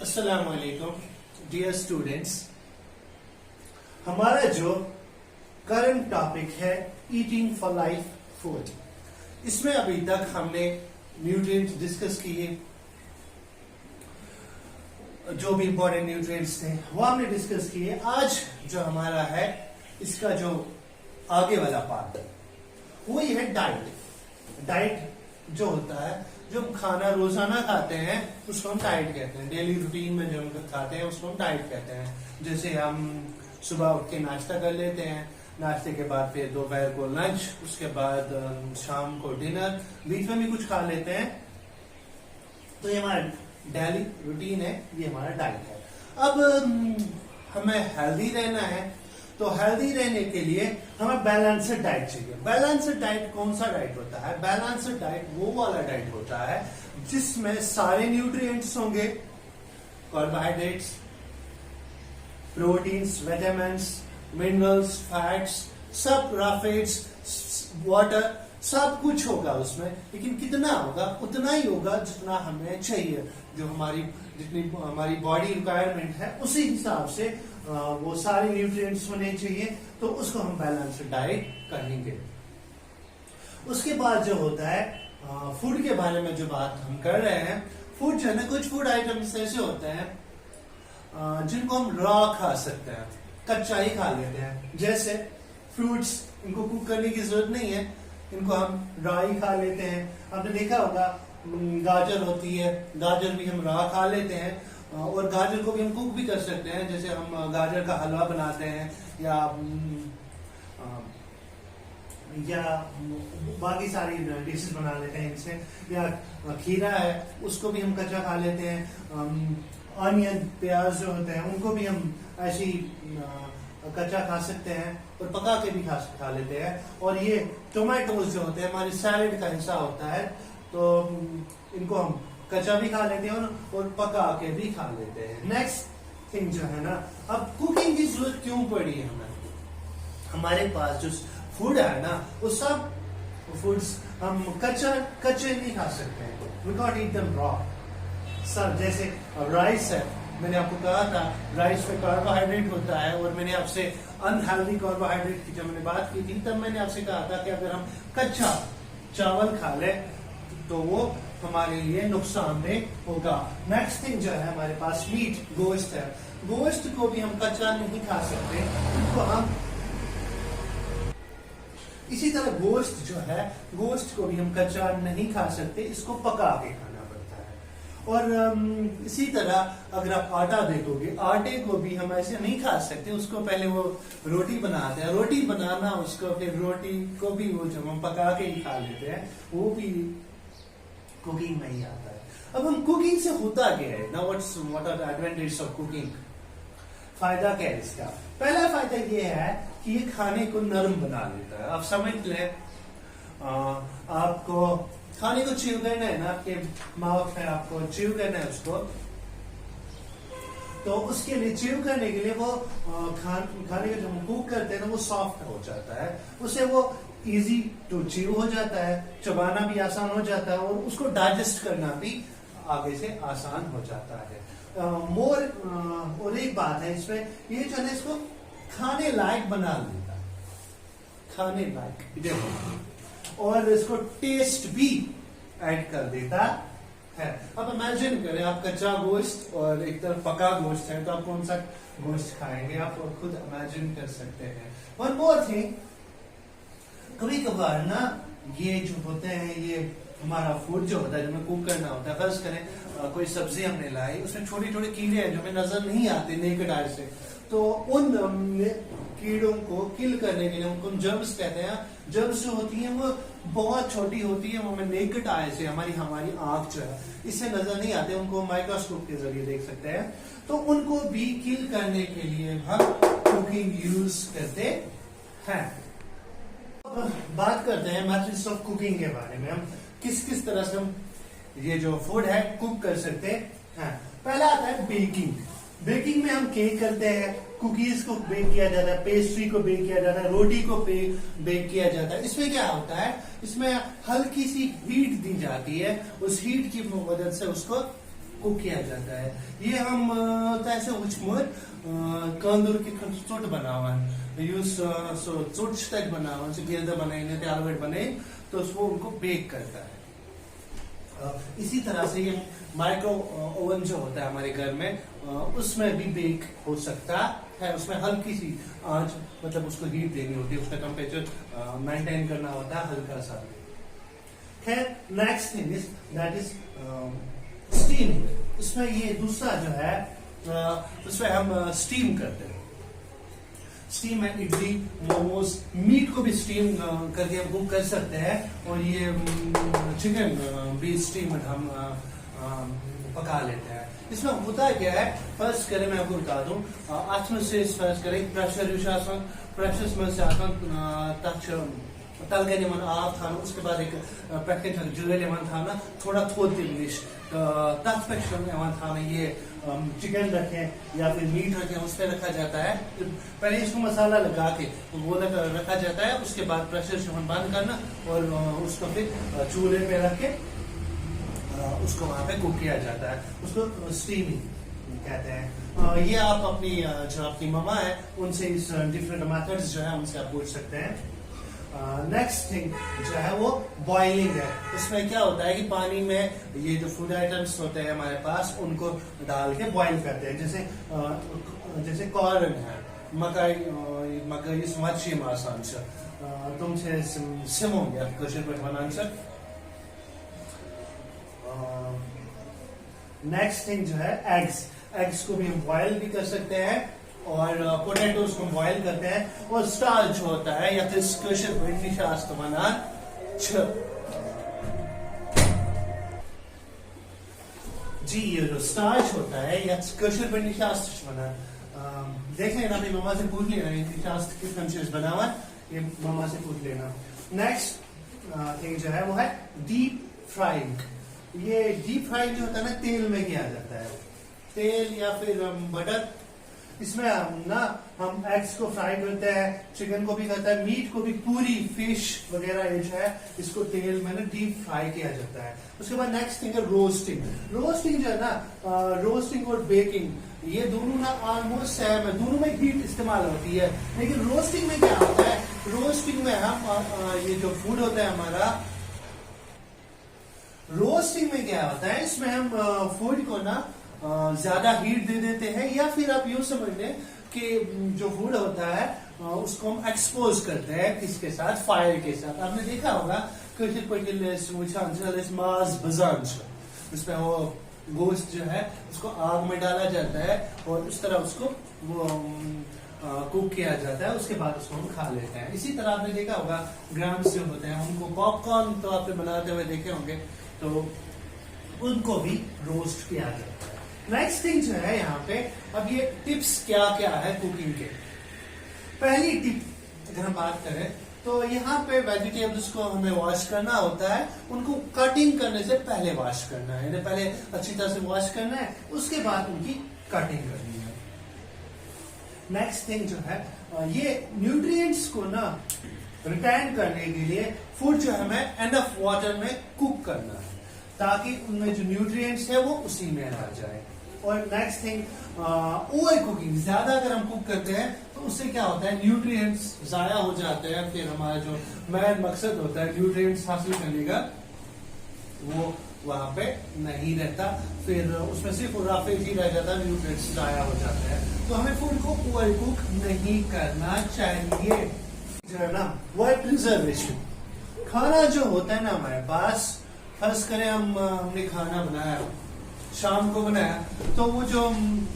अस्सलाम वालेकुम dear students. हमारा जो करंट टॉपिक है ईटिंग फॉर लाइफ फूड, इसमें अभी तक हमने न्यूट्रिएंट्स डिस्कस किए, जो भी इंपॉर्टेंट न्यूट्रिएंट्स थे वो हमने डिस्कस किए। आज जो हमारा है इसका जो आगे वाला पार्ट वो ये है डाइट। डाइट जो होता है, जो हम खाना रोजाना खाते हैं उसको हम डाइट कहते हैं। डेली रूटीन में जो हम खाते हैं उसको हम डाइट कहते हैं। जैसे हम सुबह उठ के नाश्ता कर लेते हैं, नाश्ते के बाद फिर दोपहर को लंच, उसके बाद शाम को डिनर, बीच में भी कुछ खा लेते हैं। तो ये हमारा डेली रूटीन है, ये हमारा डाइट है। अब हमें हेल्दी रहना है, तो हेल्दी रहने के लिए हमें बैलेंस्ड डाइट चाहिए। बैलेंस्ड डाइट कौन सा डाइट होता है? बैलेंस्ड डाइट वो वाला डाइट होता है जिसमें सारे न्यूट्रिएंट्स होंगे, carbohydrates, proteins, vitamins, minerals, fats, सब राफेट्स, वाटर, सब कुछ होगा उसमें। लेकिन कितना होगा? उतना ही होगा जितना हमें चाहिए, जो जितनी हमारी बॉडी रिक्वायरमेंट है उसी हिसाब से वो सारे न्यूट्रिएंट्स होने चाहिए। तो उसको हम बैलेंस्ड डाइट कहेंगे। उसके बाद जो होता है फूड के बारे में जो बात हम कर रहे हैं, फूड जो है ना, कुछ फूड आइटम्स ऐसे होते हैं जिनको हम रॉ खा सकते हैं, कच्चा ही खा लेते हैं। जैसे फ्रूट्स, इनको कुक करने की जरूरत नहीं है, इनको हम रॉ ही खा लेते हैं। आपने देखा होगा गाजर होती है, गाजर भी हम रॉ खा लेते हैं, और गाजर को भी हम कुक भी कर सकते हैं। जैसे हम गाजर का हलवा बनाते हैं या बाकी सारी डिशेस बना लेते हैं इनसे। या खीरा है, उसको भी हम कच्चा खा लेते हैं। ऑनियन, प्याज जो होते हैं उनको भी हम ऐसे ही कच्चा खा सकते हैं और पका के भी खा लेते हैं। और ये टोमेटोज जो होते हैं हमारे सैलेड का हिस्सा होता है, तो इनको हम कच्चा भी खा लेते हैं और पका के भी खा लेते हैं। नेक्स्ट थिंग जो है ना, अब कुकिंग की जरूरत क्यों पड़ी है हमें? हमारे पास जो फूड है ना, वो सब फूड्स हम कच्चे नहीं खा सकते हैं। We not eat them raw. Sir जैसे राइस है, मैंने आपको कहा था राइस में कार्बोहाइड्रेट होता है, और मैंने आपसे अनहेल्दी कार्बोहाइड्रेट की जब मैंने बात की थी तब मैंने आपसे कहा था कि अगर हम कच्चा चावल खा लें तो वो हमारे लिए नुकसानदेह होगा। नेक्स्ट थिंग जो है हमारे पास मीट, गोश्त है। गोश्त को भी हम कच्चा नहीं खा सकते, इसको हम इसी तरह गोश्त जो है, गोश्त को भी हम कच्चा नहीं खा सकते, इसको पका के खाना पड़ता है। और इसी तरह अगर आप आटा देखोगे, आटे को भी हम ऐसे नहीं खा सकते, उसको पहले वो रोटी बनाते हैं, रोटी बनाना उसको, फिर रोटी को भी वो जब हम पका के ही खा लेते हैं, वो भी कुकिंग में ही आता है। अब हम कुकिंग से होता क्या है ना, what are the advantages of cooking? फायदा क्या है इसका? पहला फायदा ये है कि ये खाने को नरम बना देता है। आप समझ लें, आपको खाने को च्यू करना है ना, आपके माउथ में आपको च्यू करना है उसको, तो उसके लिए च्यू करने के लिए वो खाने को जब हम कुक करते हैं ना, वो सॉफ्ट हो जाता है, उससे वो इजी टू च्यू हो जाता है, चबाना भी आसान हो जाता है, और उसको डाइजेस्ट करना भी आगे से आसान हो जाता है। और एक बात है इसमें, ये जो है इसको खाने लायक बना देता है, खाने लायक देखो, और इसको टेस्ट भी ऐड कर देता है। अब इमेजिन करें आप कच्चा गोश्त और एक तरफ पका गोश्त है, तो आप कौन सा गोश्त खाएंगे? आप खुद इमेजिन कर सकते हैं। वन मोर थिंग, कभी कभार ना ये जो होते हैं, ये हमारा फूड जो होता है, जो हमें कुक करना होता है, फर्ज करें कोई सब्जी हमने लाई, उसमें छोटे छोटे कीड़े हैं जो हमें नजर नहीं आते नेकेड आई से, तो उन कीड़ों को किल करने के लिए उनको हम जर्म्स कहते हैं। जर्म्स जो होती हैं वो बहुत छोटी होती है, वो हमें नेकेड आई से, हमारी आंख जो है इससे नजर नहीं आते, उनको माइक्रोस्कोप के जरिए देख सकते हैं। तो उनको भी किल करने के लिए हम कुकिंग यूज करते हैं। बात करते हैं मेथड्स ऑफ कुकिंग के बारे में, हम किस किस तरह से हम ये जो फूड है कुक कर सकते हैं। पहला आता है बेकिंग। बेकिंग में हम केक करते हैं, कुकीज को बेक किया जाता है, पेस्ट्री को बेक किया जाता है, रोटी को बेक किया जाता है। इसमें क्या होता है, इसमें हल्की सी हीट दी जाती है, उस हीट की मदद से उसको कुक किया जाता है। ये हम तैसे उचमुर कंदूर की चोट बनावन यूज सो चोट तक बनावन से गिरद बनाए त्यालवेट बनाए तो उसको उनको बेक करता है। इसी तरह से ये माइक्रो ओवन जो होता है हमारे घर में उसमें भी बेक हो सकता है। उसमें हल्की सी आंच मतलब उसको हीट देनी होती है, उसका टेम्परेचर मेंटेन करना होता है हल्का सा। खैर next thing is that is steam. इसमें ये दूसरा जो है उसमें हम स्टीम करते हैं। स्टीम है इडली मोमोज, मीट को भी स्टीम करके हम कुक कर सकते हैं और ये चिकन भी स्टीम हम पका लेते हैं। इसमें होता क्या है, फर्स्ट करें मैं आपको बता दूं, आत्म से फर्स्ट करें प्रेशर विश्वासन प्रेशर में से आता तलके निमन आफ था, उसके बाद एक पैकेट जुड़े लेवन था ना थोड़ा थोड़ी इंग्लिश तथ पे था ना ये चिकन रखें या फिर मीट रखें उस पर रखा जाता है। पहले इसको मसाला लगा के वो रखा जाता है, उसके बाद प्रेशर से बंद करना और उसको फिर चूल्हे पे रख के उसको वहां पे कुक किया जाता है, उसको स्टीमिंग कहते हैं। ये आप अपनी जो आपकी ममा है उनसे इस डिफरेंट मेथड्स जो है उनसे आप पूछ सकते हैं। नेक्स्ट थिंग जो है वो बॉइलिंग है। इसमें क्या होता है कि पानी में ये जो फूड आइटम्स होते हैं हमारे पास उनको डाल के बॉइल करते हैं, जैसे कॉर्न है, मकई मच्छी आसान से तुमसे सिम हो गया कशर पे बनाना। नेक्स्ट थिंग जो है एग्स को भी हम बॉइल भी कर सकते हैं और पोटैटोज को बॉइल करते हैं। और स्टार्च होता है या फिर कशर पे बना जी, ये जो स्टार्च होता है या कशर पे शास्त्र बना देख लेना, अपनी मम्मा से पूछ लेना इनकी शास्त्र किस कंसेप्ट बना हुआ ये मम्मा से पूछ लेना। नेक्स्ट थिंग जो है वो है डीप फ्राइंग। ये डीप फ्राइंग जो होता है ना तेल में किया जाता है, तेल या फिर बटर। इसमें हम एग्स को फ्राई करते हैं, चिकन को भी करते हैं, मीट को भी, पूरी फिश वगैरह ये जो है इसको तेल में ना डीप फ्राई किया जाता है। उसके बाद नेक्स्ट थिंग है रोस्टिंग। रोस्टिंग जो है ना रोस्टिंग और बेकिंग ये दोनों ना ऑलमोस्ट सेम है, दोनों में हीट इस्तेमाल होती है। लेकिन रोस्टिंग में क्या होता है, रोस्टिंग में हम ये जो फूड होता है हमारा, रोस्टिंग में क्या होता है इसमें हम फूड को ना ज्यादा हीट दे देते हैं या फिर आप यूं समझ लें कि जो फूड होता है उसको हम एक्सपोज करते हैं किसके साथ, फायर के साथ। आपने देखा होगा उसमें वो गोश्त जो है उसको आग में डाला जाता है और उस तरह उसको वो कुक किया जाता है, उसके बाद उसको हम खा लेते हैं। इसी तरह आपने देखा होगा ग्राम्स जो होते हैं उनको पॉपकॉर्न तो आपने बनाते हुए देखे होंगे, तो उनको भी रोस्ट किया जाता है। नेक्स्ट थिंग जो है यहाँ पे, अब ये टिप्स क्या क्या है कुकिंग के। पहली टिप अगर हम बात करें तो यहाँ पे वेजिटेबल्स को हमें वॉश करना होता है, उनको कटिंग करने से पहले वॉश करना है, पहले अच्छी तरह से वॉश करना है, उसके बाद उनकी कटिंग करनी है। नेक्स्ट थिंग जो है ये न्यूट्रिएंट्स को ना रिटेन करने के लिए फूड जो हमें एनफ वाटर में कुक करना है ताकि उनमें जो न्यूट्रिएंट्स है वो उसी में रह जाए। और नेक्स्ट थिंग ओवर कुकिंग, ज्यादा अगर हम कुक करते हैं तो उससे क्या होता है न्यूट्रिएंट्स जाया हो जाते हैं, फिर हमारा जो मेन मकसद होता है न्यूट्रिएंट्स हासिल करने का वो वहां पे नहीं रहता, फिर उसमें सिर्फ राफेज ही रह जाता है, न्यूट्रिएंट्स जाया हो जाते हैं। तो हमें फूड को ओवर कुक नहीं करना चाहिए। जो है ना वो है प्रिजर्वेशन। खाना जो होता है ना हमारे पास, फर्स्ट करें हमने खाना बनाया, शाम को बनाया, तो वो जो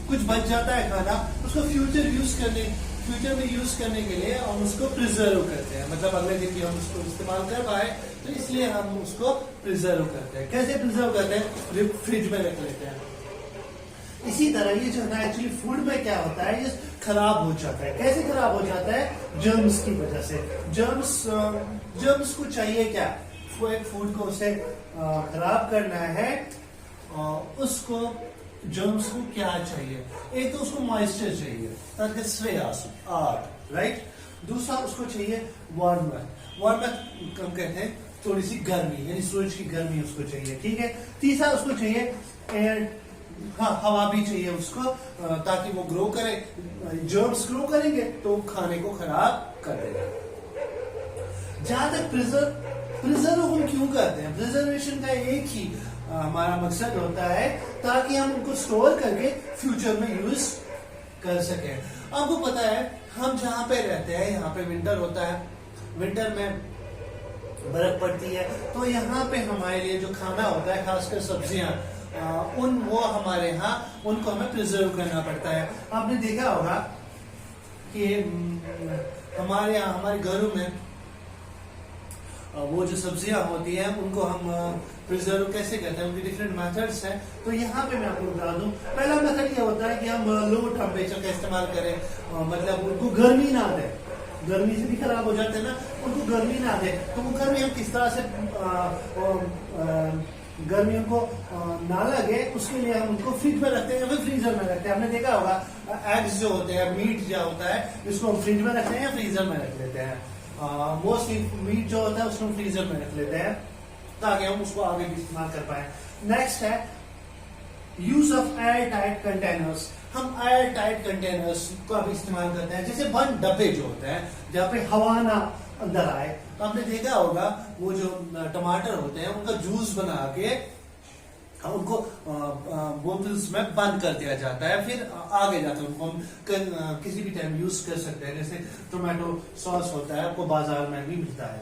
कुछ बच जाता है खाना उसको फ्यूचर में यूज करने के लिए हम उसको प्रिजर्व करते हैं, मतलब अगले दिन भी हम उसको इस्तेमाल कर पाए, तो इसलिए हम उसको प्रिजर्व करते हैं। कैसे प्रिजर्व करते हैं, फ्रिज में रख लेते हैं। इसी तरह ये जो है ना एक्चुअली फूड में क्या होता है, ये खराब हो जाता है। कैसे खराब हो जाता है, जर्म्स की वजह से। जर्म्स को चाहिए क्या, फूड को उसे खराब करना है, उसको जर्म्स को क्या चाहिए, एक तो उसको मॉइस्चर चाहिए ताकि स्वेस आग, राइट। दूसरा उसको चाहिए वार्मर हम कहते हैं थोड़ी सी गर्मी, यानी सूरज की गर्मी उसको चाहिए, ठीक है। तीसरा उसको चाहिए हाँ, हवा भी चाहिए उसको ताकि वो ग्रो करे। जर्म्स ग्रो करेंगे तो खाने को खराब कर देगा। जहां तक प्रिजर्व हम क्यों करते हैं, प्रिजर्वेशन का एक ही हमारा मकसद होता है ताकि हम उनको स्टोर करके फ्यूचर में यूज कर सके। आपको पता है हम जहाँ पे रहते हैं, यहाँ पे विंटर होता है, विंटर में बर्फ पड़ती है, तो यहाँ पे हमारे लिए जो खाना होता है, खासकर सब्जियां, वो हमारे यहाँ उनको हमें प्रिजर्व करना पड़ता है। आपने देखा होगा कि हमारे यहाँ हमारे घरों में वो जो सब्जियां होती हैं उनको हम प्रिजर्व कैसे करते हैं, उनके डिफरेंट मेथड्स हैं। तो यहाँ पे मैं आपको बता दूं, पहला मेथड ये होता है कि हम लो टेम्परेचर का इस्तेमाल करें, मतलब उनको गर्मी ना दे, गर्मी से भी खराब हो जाते हैं ना, उनको गर्मी ना दे। तो वो गर्मी हम किस तरह से गर्मी उनको ना लगे उसके लिए हम उनको फ्रिज में रखते हैं या फिर फ्रीजर में रखते हैं। आपने देखा होगा एग्स जो होते हैं, मीट जो होता है, इसको हम फ्रिज में रखते हैं या फ्रीजर में रख लेते हैं। मोस्टली मीट जो होता है उसको हम फ्रीजर में रख लेते हैं ताकि हम उसको आगे भी इस्तेमाल कर पाए। नेक्स्ट है use of air tight containers. हम एयर टाइट कंटेनर्स का भी इस्तेमाल करते हैं, जैसे बंद डब्बे जो होते हैं जहाँ पे हवा ना अंदर आए। तो आपने देखा होगा वो जो टमाटर होते हैं उनका जूस बना के उनको बोतल्स में बंद कर दिया जाता है, फिर आगे जाकर उनको हम किसी भी टाइम यूज कर सकते हैं। जैसे टोमेटो सॉस होता है, आपको बाजार में भी मिलता है,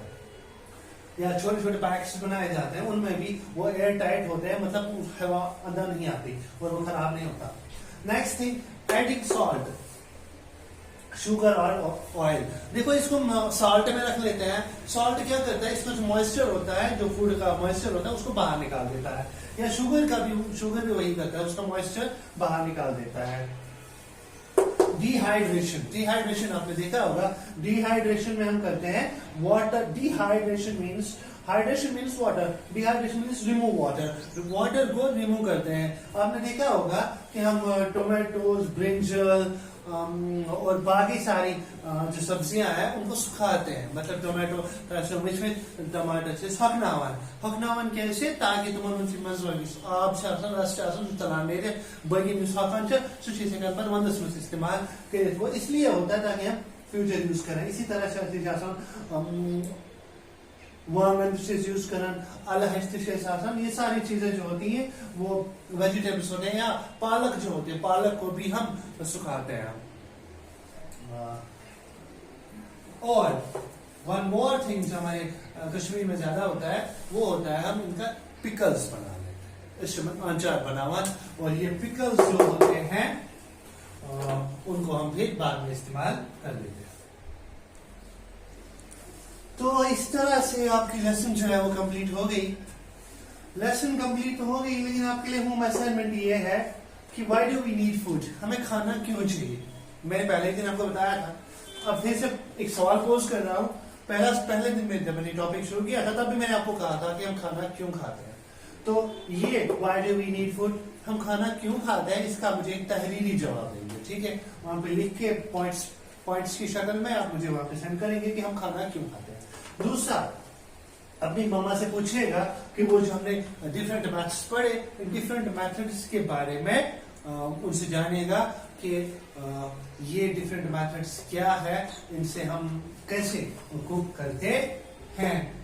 या छोटे छोटे पैक्स बनाए जाते हैं, उनमें भी वो एयर टाइट होते हैं, मतलब हवा अंदर नहीं आती और वो खराब नहीं होता। Next thing, adding salt, sugar और ऑयल। देखो इसको सॉल्ट में रख लेते हैं। सॉल्ट क्या करता है, इसका जो मॉइस्चर होता है, जो फूड का मॉइस्चर होता है उसको बाहर निकाल देता है, या शुगर भी वही करता है, उसका मॉइस्चर बाहर निकाल देता है। डिहाइड्रेशन आपने देखा होगा, डिहाइड्रेशन में हम करते हैं water. Hydration means water, dehydration means remove water को रिमूव करते हैं। आपने देखा होगा कि हम टोमेटोज, ब्रिंजल और बाकी सारी जो सब्जियां हैं उनको सुखाते हैं, मतलब टोमेटो टमाटर से हकनावन कैसे, ताकि तुम तलान बगी सुखान वंदस में इस्तेमाल करें। वो इसलिए होता है ताकि हम फ्यूचर यूज करें। इसी तरह से यूज करन, ये सारी चीजें जो होती हैं वो वेजिटेबल्स होते हैं, या पालक जो होते हैं, पालक को भी हम सुखाते हैं। और वन मोर थिंग जो हमारे कश्मीर में ज्यादा होता है वो होता है हम इनका पिकल्स बना लेते हैं, अचार बनावा। और ये पिकल्स जो होते हैं उनको हम फिर बाद में इस्तेमाल कर लेते हैं। तो इस तरह से आपकी लेसन जो है वो कंप्लीट हो गई। लेसन कंप्लीट हो गई, लेकिन आपके लिए होम असाइनमेंट ये है कि why do we need food, हमें खाना क्यों चाहिए। मैंने पहले दिन आपको बताया था, अब फिर से एक सवाल पोज कर रहा हूं। पहले दिन में जब मैंने टॉपिक शुरू किया था तब भी मैंने आपको कहा था कि हम खाना क्यों खाते हैं। तो ये why do we need food, हम खाना क्यों खाते हैं, इसका मुझे एक तहरीरी जवाब देंगे, ठीक है। वहां पे लिख के पॉइंट्स की शक्ल में आप मुझे वहां पे सेंड करेंगे कि हम खाना क्यों खाते हैं। दूसरा, अपनी मम्मा से पूछिएगा कि वो जो हमने डिफरेंट मैथड्स पढ़े, डिफरेंट मैथड्स के बारे में उनसे जानिएगा कि ये डिफरेंट मैथड्स क्या है, इनसे हम कैसे कुक करते हैं।